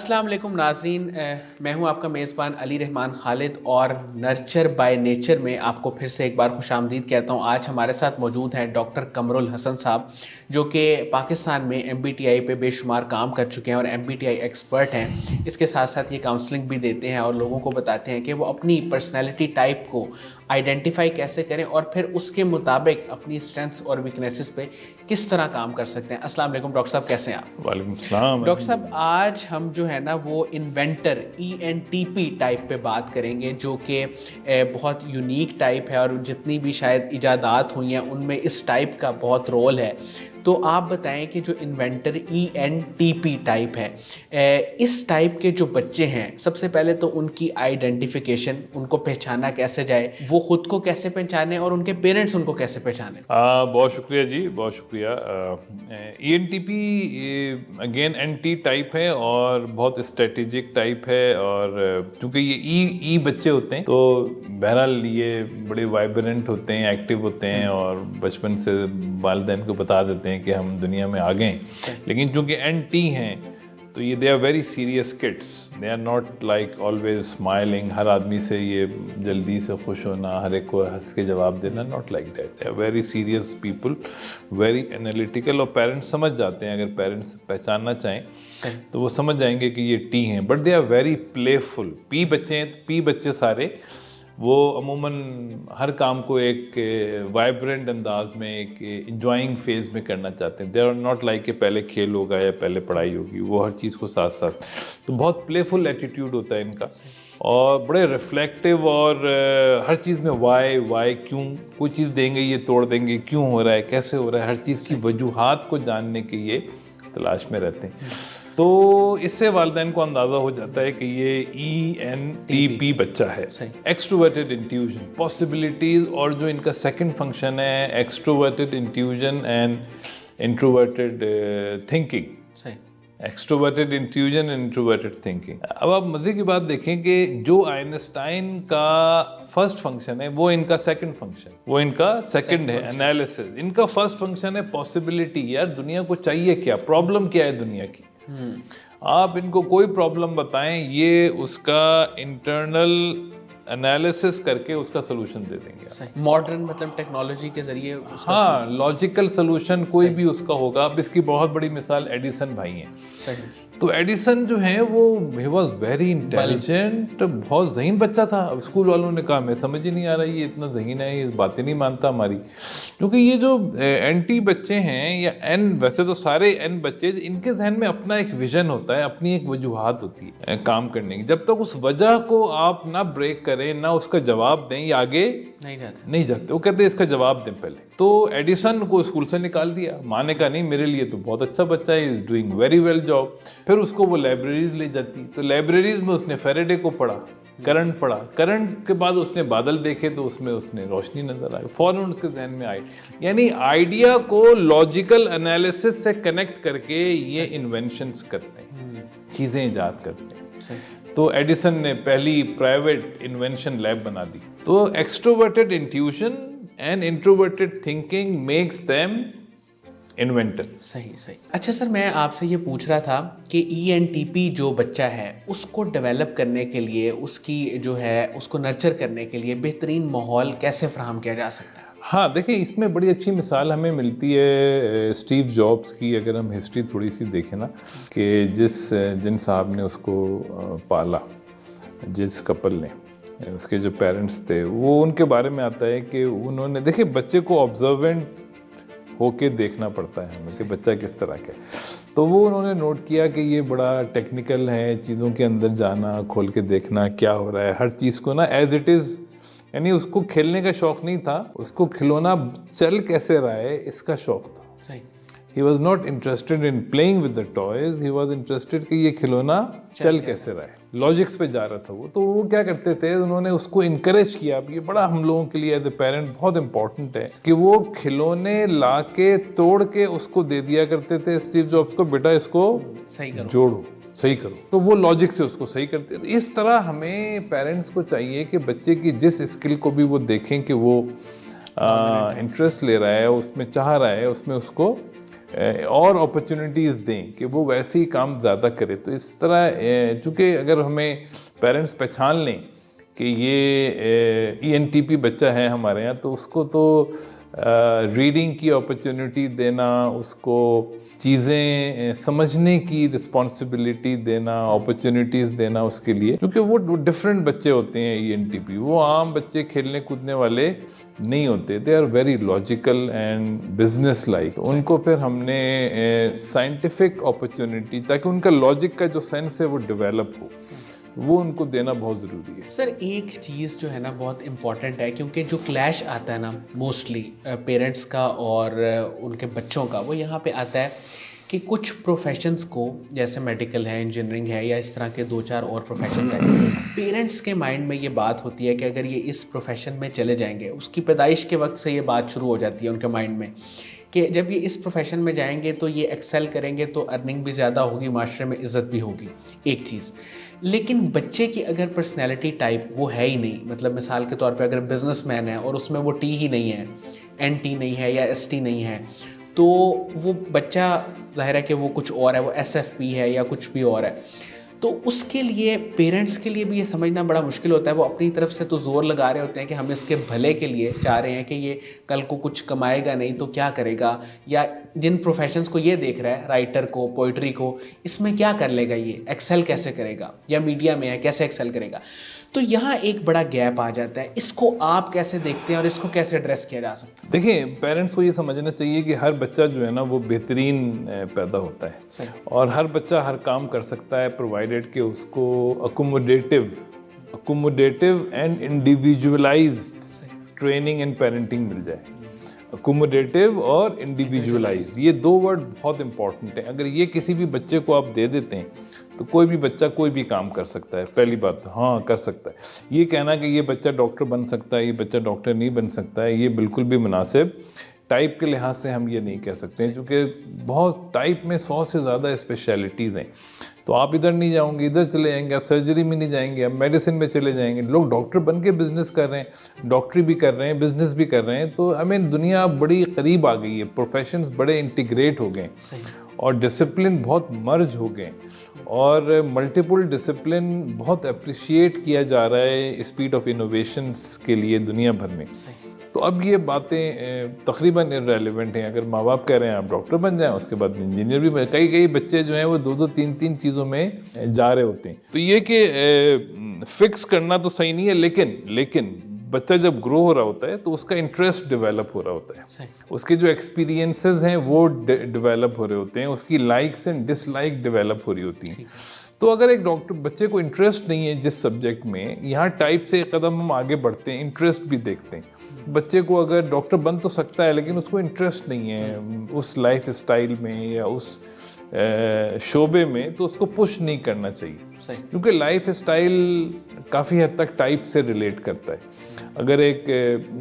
अस्सलाम वालेकुम नाज़रीन, मैं हूं आपका मेज़बान अली रहमान खालिद और नर्चर बाय नेचर में आपको फिर से एक बार खुशामदीद कहता हूं। आज हमारे साथ मौजूद हैं डॉक्टर कमरुल हसन साहब, जो कि पाकिस्तान में MBTI पे बेशुमार काम कर चुके हैं और MBTI एक्सपर्ट हैं। इसके साथ साथ ये काउंसलिंग भी देते हैं और लोगों को बताते हैं कि वो अपनी पर्सनैलिटी टाइप को आइडेंटिफाई कैसे करें और फिर उसके मुताबिक अपनी स्ट्रेंथ्स और वीकनेसेस पे किस तरह काम कर सकते हैं। अस्सलाम वालेकुम डॉक्टर साहब, कैसे हैं आप? वालेकुम सलाम। डॉक्टर साहब, आज हम जो है ना वो इन्वेंटर ENTP टाइप पे बात करेंगे, जो कि बहुत यूनिक टाइप है और जितनी भी शायद इजादात हुई हैं उनमें इस टाइप का बहुत रोल है। तो आप बताएं कि जो इन्वेंटर ENTP टाइप है, इस टाइप के जो बच्चे हैं, सबसे पहले तो उनकी आइडेंटिफिकेशन, उनको पहचाना कैसे जाए, वो खुद को कैसे पहचाने और उनके पेरेंट्स उनको कैसे पहचाने? बहुत शुक्रिया जी, बहुत शुक्रिया। ENTP अगेन NT टाइप है और बहुत स्ट्रेटेजिक टाइप है, और क्योंकि ये ई बच्चे होते हैं तो बहरहाल ये बड़े वाइब्रेंट होते हैं, एक्टिव होते हैं और बचपन से वालिदैन को बता देते हैं कि हम दुनिया में आ गए। लेकिन चूंकि NT हैं तो ये they are very serious kids, they are not like always smiling. हर आदमी से ये जल्दी से खुश होना, हर एक को हंस के जवाब देना, not like that. They are very serious people, very analytical. और पेरेंट्स समझ जाते हैं, अगर पेरेंट्स पहचानना चाहें तो वो समझ जाएंगे कि ये T हैं। But they are very playful. P बच्चे हैं, P बच्चे सारे वो अमूमन हर काम को एक वाइब्रेंट अंदाज में, एक इंजॉइंग फेज में करना चाहते हैं। दे आर नॉट लाइक कि पहले खेल होगा या पहले पढ़ाई होगी, वो हर चीज़ को साथ साथ। तो बहुत प्लेफुल एटीट्यूड होता है इनका और बड़े रिफ्लेक्टिव, और हर चीज़ में वाई क्यों, कोई चीज़ देंगे ये तोड़ देंगे, क्यों हो रहा है, कैसे हो रहा है, हर चीज़ की वजूहात को जानने के ये तलाश में रहते हैं। तो इससे वालिदैन को अंदाज़ा हो जाता है कि ये ENTP बच्चा है। एक्सट्रोवर्टेड इंट्यूजन, पॉसिबिलिटीज़, और जो इनका सेकंड फंक्शन है extroverted intuition and introverted thinking. Extroverted intuition and introverted thinking. अब आप मजे की बात देखें कि जो आइंस्टाइन का फर्स्ट फंक्शन है वो इनका सेकंड फंक्शन, वो इनका सेकंड है एनालिसिस। इनका फर्स्ट फंक्शन है पॉसिबिलिटी। यार दुनिया को चाहिए क्या, प्रॉब्लम क्या है दुनिया की। आप इनको कोई प्रॉब्लम बताएं, ये उसका इंटरनल एनालिसिस करके उसका सोल्यूशन दे देंगे। मॉडर्न मतलब टेक्नोलॉजी के जरिए हाँ, लॉजिकल सोल्यूशन कोई भी उसका होगा। अब इसकी बहुत बड़ी मिसाल एडिसन भाई हैं। तो एडिसन जो है वो ही वॉज वेरी इंटेलिजेंट, बहुत ज़हीन बच्चा था। स्कूल वालों ने कहा मैं समझ ही नहीं आ रहा ये इतना ज़हीन है, ये बातें नहीं मानता हमारी। क्योंकि ये जो NT बच्चे हैं या N, वैसे तो सारे N बच्चे, इनके जहन में अपना एक विजन होता है, अपनी एक वजूहात होती है काम करने की। जब तक उस वजह को आप ना ब्रेक करें, ना उसका जवाब दें, ये आगे नहीं जाते। वो कहते हैं इसका जवाब दें पहले। तो एडिसन को स्कूल से निकाल दिया। माँ ने कहा नहीं, मेरे लिए तो बहुत अच्छा बच्चा है, is doing very well job. फिर उसको वो लाइब्रेरीज ले जाती, तो लाइब्रेरीज में उसने फेरेडे को पढ़ा, करंट पढ़ा। करंट के बाद उसने बादल देखे तो उसमें उसने रोशनी नजर आई, फौरन उसके जहन में आई। यानी आइडिया को लॉजिकल एनालिसिस से कनेक्ट करके ये इन्वेंशंस करते हैं, चीजें इजाद करते हैं। तो एडिसन ने पहली प्राइवेट इन्वेंशन लैब बना दी। तो extroverted intuition and introverted thinking makes them inventor. सही। अच्छा सर, मैं आपसे ये पूछ रहा था कि ENTP जो बच्चा है उसको डेवलप करने के लिए, उसकी जो है उसको नर्चर करने के लिए बेहतरीन माहौल कैसे फराहम किया जा सकता है? हाँ, देखिए इसमें बड़ी अच्छी मिसाल हमें मिलती है स्टीव जॉब्स की। अगर हम हिस्ट्री थोड़ी सी देखें ना, कि जिन साहब ने उसको पाला, जिस कपल ने, उसके जो पेरेंट्स थे, वो उनके बारे में आता है कि उन्होंने, देखिए बच्चे को ऑब्जर्वेंट होके देखना पड़ता है हमें कि बच्चा किस तरह का है। तो वो उन्होंने नोट किया कि ये बड़ा टेक्निकल है, चीज़ों के अंदर जाना, खोल के देखना क्या हो रहा है, हर चीज़ को ना एज इट इज़। यानी उसको खेलने का शौक नहीं था, उसको खिलौना चल कैसे रहा है इसका शौक था। He was not interested in playing with the toys, he was interested कि ये खिलौना चल कैसे रहा है। लॉजिक्स पे जा रहा था वो। तो वो क्या करते थे, उन्होंने उसको इनकरेज किया। अब ये बड़ा हम लोगों के लिए एज ए पेरेंट बहुत इंपॉर्टेंट है कि वो खिलौने ला के तोड़ के उसको दे दिया करते थे स्टीव जॉब्स को, बेटा इसको सही करो, जोड़ो, सही करो। तो वो लॉजिक से उसको सही करते। तो इस तरह हमें पेरेंट्स को चाहिए कि बच्चे की जिस स्किल को भी वो देखें कि वो इंटरेस्ट ले रहा है, उसमें चाह रहा है, उसमें उसको और अपॉर्चुनिटीज़ दें कि वो वैसे ही काम ज़्यादा करे। तो इस तरह चूँकि अगर हमें पेरेंट्स पहचान लें कि ये ENTP बच्चा है हमारे यहाँ, तो उसको तो रीडिंग की अपॉर्चुनिटी देना, उसको चीज़ें समझने की रिस्पॉन्सिबिलिटी देना, अपॉर्चुनिटीज़ देना उसके लिए, क्योंकि वो डिफरेंट बच्चे होते हैं ENTP। वो आम बच्चे खेलने कूदने वाले नहीं होते, they are very logical and business like. उनको फिर हमने साइंटिफिक अपॉर्चुनिटी, ताकि उनका लॉजिक का जो सेंस है वो डेवलप हो, तो वो उनको देना बहुत ज़रूरी है। सर एक चीज़ जो है ना बहुत इम्पॉर्टेंट है, क्योंकि जो क्लैश आता है ना मोस्टली पेरेंट्स का और उनके बच्चों का, वो यहाँ पे आता है कि कुछ प्रोफेशंस को, जैसे मेडिकल है, इंजीनियरिंग है, या इस तरह के 2-4 और प्रोफेशंस हैं, पेरेंट्स के माइंड में ये बात होती है कि अगर ये इस प्रोफेशन में चले जाएंगे, उसकी पैदाइश के वक्त से ये बात शुरू हो जाती है उनके माइंड में कि जब ये इस प्रोफेशन में जाएंगे तो ये एक्सेल करेंगे तो अर्निंग भी ज़्यादा होगी, माशरे में इज़्ज़त भी होगी, एक चीज़। लेकिन बच्चे की अगर पर्सनैलिटी टाइप वो है ही नहीं, मतलब मिसाल के तौर पे अगर बिजनेसमैन है और उसमें वो टी ही नहीं है, NT नहीं है या ST नहीं है, तो वो बच्चा ज़ाहिर है कि वो कुछ और है, वो SFP है या कुछ भी और है। तो उसके लिए पेरेंट्स के लिए भी ये समझना बड़ा मुश्किल होता है। वो अपनी तरफ से तो ज़ोर लगा रहे होते हैं कि हम इसके भले के लिए चाह रहे हैं कि ये कल को कुछ कमाएगा नहीं तो क्या करेगा, या जिन प्रोफेशंस को ये देख रहा है, राइटर को, पोइट्री को, इसमें क्या कर लेगा, ये एक्सेल कैसे करेगा, या मीडिया में है कैसे एक्सेल करेगा। तो यहाँ एक बड़ा गैप आ जाता है। इसको आप कैसे देखते हैं और इसको कैसे एड्रेस किया जा सकता है? देखिए, पेरेंट्स को ये समझना चाहिए कि हर बच्चा जो है ना वो बेहतरीन पैदा होता है, सही। और हर बच्चा हर काम कर सकता है, प्रोवाइडेड कि उसको accommodative and individualised training and parenting मिल जाए। अकोमोडेटिव और इंडिविजुअलाइज्ड, ये दो वर्ड बहुत इंपॉर्टेंट है। अगर ये किसी भी बच्चे को आप दे देते हैं तो कोई भी बच्चा कोई भी काम कर सकता है। पहली बात, हाँ कर सकता है। ये कहना कि ये बच्चा डॉक्टर बन सकता है, ये बच्चा डॉक्टर नहीं बन सकता है, ये बिल्कुल भी मुनासिब टाइप के लिहाज से हम ये नहीं कह सकते हैं, क्योंकि बहुत टाइप में 100 से ज़्यादा स्पेशलिटीज़ हैं। तो आप इधर नहीं जाओगे, इधर चले जाएंगे, आप सर्जरी में नहीं जाएंगे, आप मेडिसिन में चले जाएंगे। लोग डॉक्टर बन के बिजनेस कर रहे हैं, डॉक्टरी भी कर रहे हैं, बिजनेस भी कर रहे हैं। तो आई मीन दुनिया बड़ी करीब आ गई है, प्रोफेशंस बड़े इंटीग्रेट हो गए और डिसिप्लिन बहुत मर्ज हो गए, और मल्टीपल डिसिप्लिन बहुत अप्रिशिएट किया जा रहा है स्पीड ऑफ इनोवेशंस के लिए दुनिया भर में। तो अब ये बातें तकरीबन इररेलेवेंट हैं। अगर माँ बाप कह रहे हैं आप डॉक्टर बन जाएं, उसके बाद इंजीनियर भी बन, कई बच्चे जो हैं वो 2-2 3-3 चीज़ों में जा रहे होते हैं। तो ये कि फिक्स करना तो सही नहीं है, लेकिन बच्चा जब ग्रो हो रहा होता है तो उसका इंटरेस्ट डेवलप हो रहा होता है, उसके जो एक्सपीरियंसेस हैं वो डेवलप हो रहे होते हैं, उसकी लाइक्स एंड डिसलाइक डेवलप हो रही होती हैं। तो अगर एक डॉक्टर बच्चे को इंटरेस्ट नहीं है जिस सब्जेक्ट में, यहाँ टाइप से एक कदम हम आगे बढ़ते हैं, इंटरेस्ट भी देखते हैं। बच्चे को अगर डॉक्टर बन तो सकता है, लेकिन उसको इंटरेस्ट नहीं है उस लाइफ स्टाइल में या उस शोबे में, तो उसको पुश नहीं करना चाहिए, क्योंकि लाइफ स्टाइल काफ़ी हद तक टाइप से रिलेट करता है। अगर एक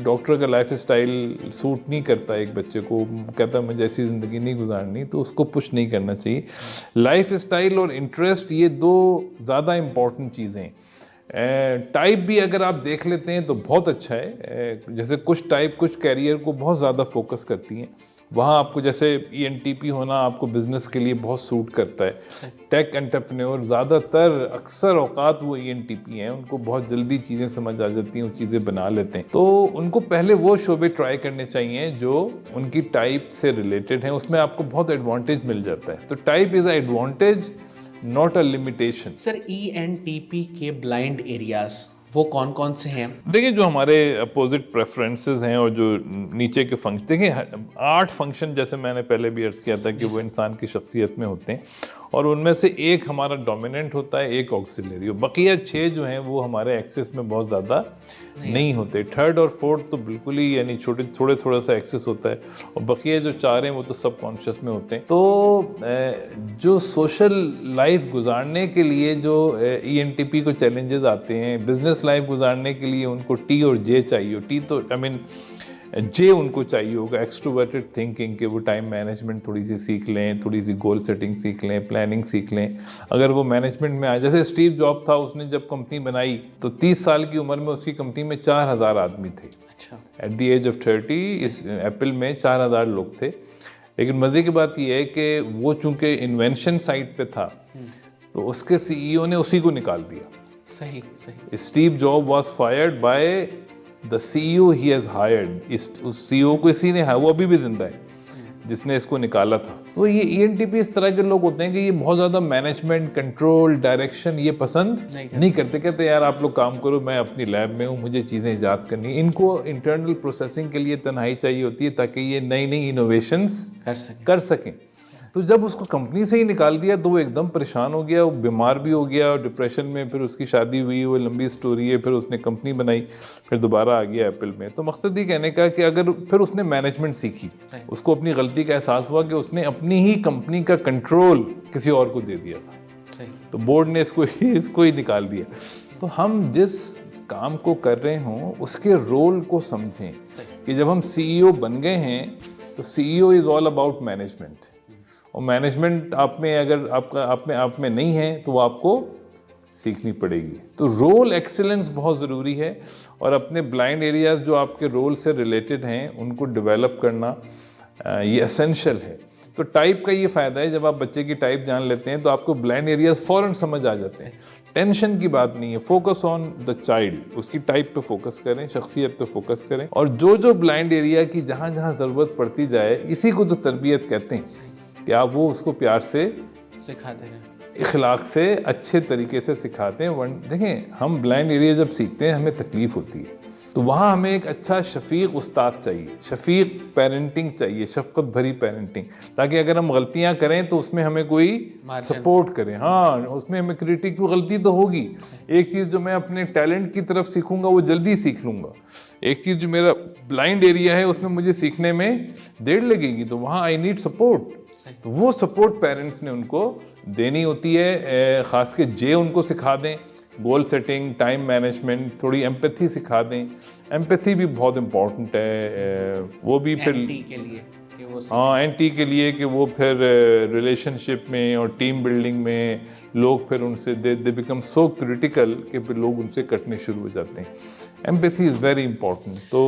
डॉक्टर का लाइफ स्टाइल सूट नहीं करता, एक बच्चे को कहता है मुझे ऐसी ज़िंदगी नहीं गुजारनी, तो उसको पुश नहीं करना चाहिए। लाइफ स्टाइल और इंटरेस्ट, ये दो ज़्यादा इम्पॉर्टेंट चीज़ें हैं। टाइप भी अगर आप देख लेते हैं तो बहुत अच्छा है। जैसे कुछ टाइप कुछ कैरियर को बहुत ज़्यादा फोकस करती हैं, वहाँ आपको जैसे ENTP होना आपको बिजनेस के लिए बहुत सूट करता है। टेक एंटरप्रेन्योर ज़्यादातर अक्सर औकात वो ENTP हैं, उनको बहुत जल्दी चीज़ें समझ आ जाती हैं, वो चीज़ें बना लेते हैं। तो उनको पहले वो शोबे ट्राई करने चाहिए जो उनकी टाइप से रिलेटेड हैं, उसमें आपको बहुत एडवांटेज मिल जाता है। तो type is a advantage, not a limitation. Sir ENTP के ब्लाइंड एरियाज वो कौन कौन से हैं? देखिए, जो हमारे अपोजिट प्रेफरेंसेस हैं और जो नीचे के फंक्शन, देखिए 8 फंक्शन जैसे मैंने पहले भी अर्ज किया था कि वो इंसान की शख्सियत में होते हैं, और उनमें से एक हमारा डोमिनेंट होता है, एक ऑक्सिलरी। बकिया 6 जो हैं वो हमारे एक्सेस में बहुत ज़्यादा नहीं होते। थर्ड और फोर्थ तो बिल्कुल ही यानी थोड़ा सा एक्सेस होता है, और बकिया जो 4 हैं वो तो सब कॉन्शियस में होते हैं। तो जो सोशल लाइफ गुजारने के लिए जो ENTP को चैलेंजेस आते हैं, बिजनेस लाइफ गुजारने के लिए उनको T और J चाहिए। T तो आई मीन J उनको चाहिए होगा एक्सट्रोवर्टेड थिंकिंग, कि वो टाइम मैनेजमेंट थोड़ी सी सीख लें, थोड़ी सी गोल सेटिंग सीख लें, प्लानिंग सीख लें। अगर वो मैनेजमेंट में आए, जैसे स्टीव जॉब था, उसने जब कंपनी बनाई तो 30 साल की उम्र में उसकी कंपनी में 4000 आदमी थे। अच्छा। एट द एज ऑफ 30 इस एप्पल में 4000 लोग थे। लेकिन मज़े की बात यह है कि वो चूंकि इन्वेंशन साइड पे था तो उसके सीईओ ने उसी को निकाल दिया। सही सही। Steve job was fired by the CEO he has hired. उस सीईओ को इसी ने, वो अभी भी जिंदा है जिसने इसको निकाला था। तो ये ईएनटीपी इस तरह के लोग होते हैं कि ये बहुत ज़्यादा मैनेजमेंट, कंट्रोल, डायरेक्शन ये पसंद नहीं करते। कहते यार आप लोग काम करो, मैं अपनी लैब में हूँ, मुझे चीज़ें ईजाद करनी है। इनको इंटरनल प्रोसेसिंग के लिए तन्हाई चाहिए होती है ताकि ये नई नई इनोवेशंस कर सकें। तो जब उसको कंपनी से ही निकाल दिया तो वो एकदम परेशान हो गया, वो बीमार भी हो गया, डिप्रेशन में, फिर उसकी शादी हुई, वो लंबी स्टोरी है, फिर उसने कंपनी बनाई, फिर दोबारा आ गया एप्पल में। तो मकसद ये कहने का कि अगर फिर उसने मैनेजमेंट सीखी, उसको अपनी गलती का एहसास हुआ कि उसने अपनी ही कंपनी का कंट्रोल किसी और को दे दिया था, तो बोर्ड ने इसको ही निकाल दिया। तो हम जिस काम को कर रहे हों उसके रोल को समझें कि जब हम सीईओ बन गए हैं तो CEO is all about management, और मैनेजमेंट आप में अगर आप में नहीं है तो वो आपको सीखनी पड़ेगी। तो रोल एक्सीलेंस बहुत ज़रूरी है, और अपने ब्लाइंड एरियाज़ जो आपके रोल से रिलेटेड हैं उनको डेवलप करना ये एसेंशियल है। तो टाइप का ये फ़ायदा है, जब आप बच्चे की टाइप जान लेते हैं तो आपको ब्लाइंड एरियाज़ फ़ौरन समझ आ जाते हैं। टेंशन की बात नहीं है, फोकस ऑन द चाइल्ड, उसकी टाइप पे फोकस करें, शख्सियत पे फोकस करें, और जो ब्लाइंड एरिया की जहाँ जहाँ ज़रूरत पड़ती जाए, इसी को तो तरबियत कहते हैं कि आप वो उसको प्यार से सिखाते हैं, इखलाक से अच्छे तरीके से सिखाते हैं। देखें, हम ब्लाइंड एरिया जब सीखते हैं हमें तकलीफ़ होती है, तो वहाँ हमें एक अच्छा शफीक उस्ताद चाहिए, शफीक पेरेंटिंग चाहिए, शफकत भरी पेरेंटिंग, ताकि अगर हम गलतियाँ करें तो उसमें हमें कोई सपोर्ट करे। हाँ, उसमें हमें क्रिटिक की गलती तो होगी। एक चीज़ जो मैं अपने टैलेंट की तरफ सीखूंगा वो जल्दी सीख लूँगा, एक चीज़ जो मेरा ब्लाइंड एरिया है उसमें मुझे सीखने में देर लगेगी, तो वहाँ आई नीड सपोर्ट। तो वो सपोर्ट पेरेंट्स ने उनको देनी होती है। ख़ास के जे उनको सिखा दें, गोल सेटिंग, टाइम मैनेजमेंट, थोड़ी एम्पैथी सिखा दें। एम्पैथी भी बहुत इम्पॉर्टेंट है, वो भी फिर एनटी के लिए कि वो हाँ, एनटी के लिए कि वो फिर रिलेशनशिप में और टीम बिल्डिंग में लोग फिर उनसे दे बिकम सो क्रिटिकल कि फिर लोग उनसे कटने शुरू हो जाते हैं। Empathy is very important. तो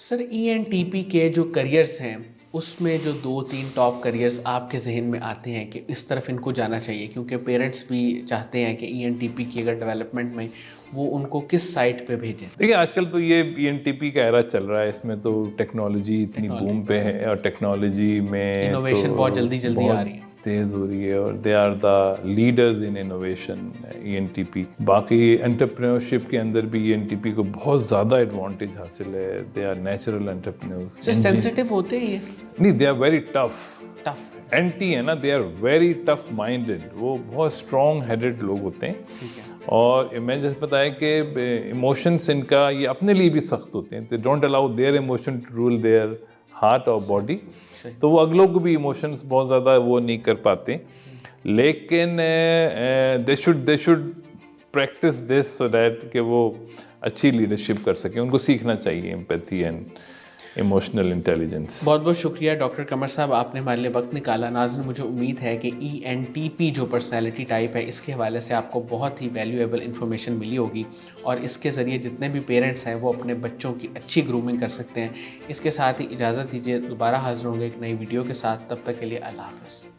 सर ईएनटीपी के जो करियर्स हैं उसमें जो 2-3 टॉप करियर्स आपके जहन में आते हैं कि इस तरफ इनको जाना चाहिए, क्योंकि पेरेंट्स भी चाहते हैं कि ईएनटीपी की अगर डेवलपमेंट में वो उनको किस साइट पे भेजें? देखिए, आजकल तो ये ईएनटीपी का एरा चल रहा है, इसमें तो टेक्नोलॉजी इतनी बूम पे है, और टेक्नोलॉजी में इनोवेशन बहुत जल्दी आ रही है, तेज़ हो रही है, और they are the leaders in innovation ENTP. बाकी एंटरप्रेन्योरशिप के अंदर भी ईएनटीपी को बहुत ज़्यादा एडवांटेज हासिल है। They are natural entrepreneurs. Sensitive होते हैं ये? नहीं, दे आर वेरी टफ। एंटी है ना, they are very tough minded, वो बहुत स्ट्रॉन्ग हेडेड लोग होते हैं। और मैं जैसे बताया कि इमोशंस इनका ये अपने लिए भी सख्त होते हैं, they don't allow their emotion to rule their heart और बॉडी। तो वो अगलों को भी इमोशंस बहुत ज़्यादा वो नहीं कर पाते, लेकिन they should practice this so that कि वो अच्छी लीडरशिप कर सकें। उनको सीखना चाहिए एम्पैथी एंड इमोशनल इंटेलिजेंस। बहुत बहुत शुक्रिया डॉक्टर कमर साहब, आपने हमारे लिए वक्त निकाला। नाज़रीन, मुझे उम्मीद है कि ईएनटीपी जो पर्सनैलिटी टाइप है इसके हवाले से आपको बहुत ही वैल्यूएबल इन्फॉर्मेशन मिली होगी, और इसके ज़रिए जितने भी पेरेंट्स हैं वो अपने बच्चों की अच्छी ग्रूमिंग कर सकते हैं। इसके साथ ही इजाज़त दीजिए, दोबारा हाज़िर होंगे एक नई वीडियो के साथ। तब तक के लिए अल्लाह हाफ़िज़।